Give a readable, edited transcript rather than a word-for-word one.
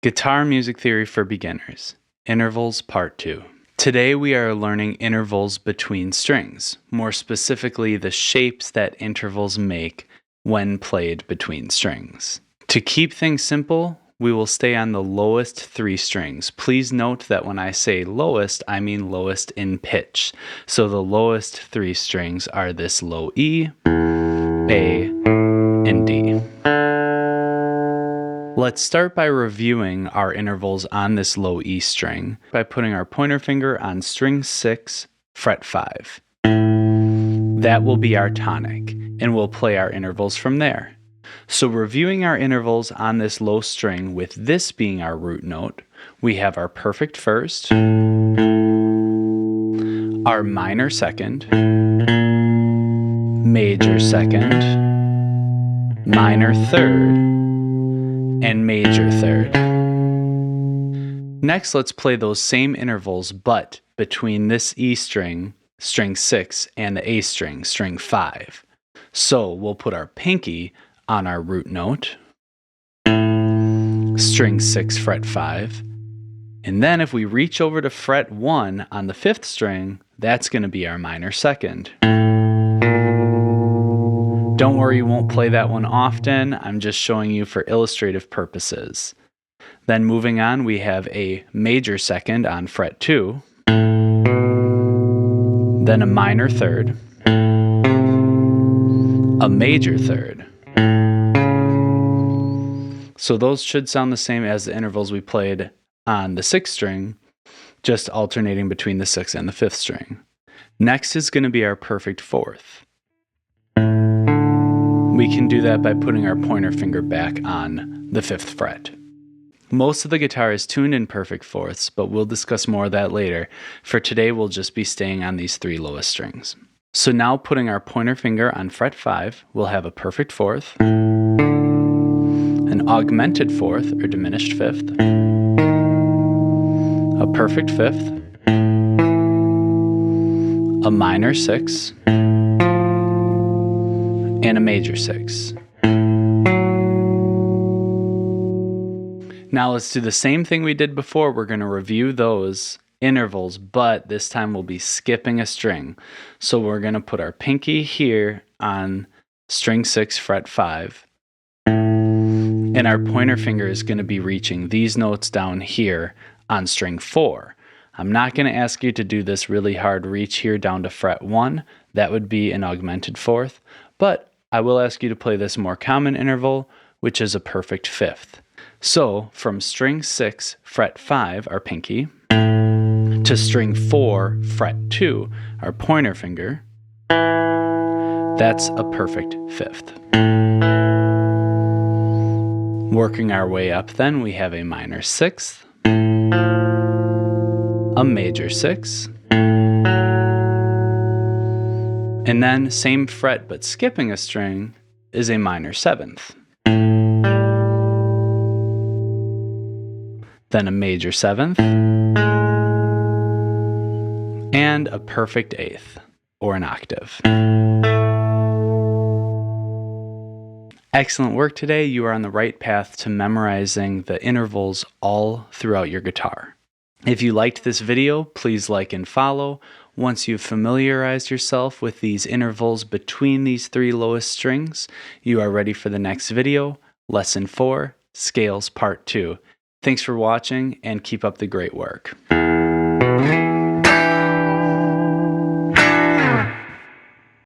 Guitar Music Theory for Beginners, Intervals Part 2. Today we are learning intervals between strings, more specifically the shapes that intervals make when played between strings. To keep things simple, we will stay on the lowest three strings. Please note that when I say lowest, I mean lowest in pitch. So the lowest three strings are this low E, A, and D. Let's start by reviewing our intervals on this low E string by putting our pointer finger on string 6, fret 5. That will be our tonic, and we'll play our intervals from there. So reviewing our intervals on this low string with this being our root note, we have our perfect first, our minor second, major second, minor third, and major third. Next, let's play those same intervals, but between this E string, string 6, and the A string, string 5. So we'll put our pinky on our root note, string 6, fret 5, and then if we reach over to fret 1 on the 5th string, that's going to be our minor second. Don't worry, you won't play that one often. I'm just showing you for illustrative purposes. Then moving on, we have a major second on fret 2, then a minor third, a major third. So those should sound the same as the intervals we played on the 6th string, just alternating between the 6th and the 5th string. Next is going to be our perfect fourth. We can do that by putting our pointer finger back on the 5th fret. Most of the guitar is tuned in perfect fourths, but we'll discuss more of that later. For today, we'll just be staying on these three lowest strings. So now putting our pointer finger on fret 5, we'll have a perfect fourth, an augmented fourth or diminished fifth, a perfect fifth, a minor 6, and a major 6. Now let's do the same thing we did before. We're going to review those intervals, but this time we'll be skipping a string. So we're going to put our pinky here on string 6, fret 5, and our pointer finger is going to be reaching these notes down here on string 4. I'm not going to ask you to do this really hard reach here down to fret 1. That would be an augmented fourth, but I will ask you to play this more common interval, which is a perfect fifth. So from string 6, fret 5, our pinky, to string 4, fret 2, our pointer finger, that's a perfect fifth. Working our way up then, we have a minor 6th, a major 6, and then same fret but skipping a string is a minor 7th. Then a major 7th, and a perfect 8th, or an octave. Excellent work today. You are on the right path to memorizing the intervals all throughout your guitar. If you liked this video, please like and follow. Once you've familiarized yourself with these intervals between these three lowest strings, you are ready for the next video, Lesson 4, Scales Part 2. Thanks for watching and keep up the great work.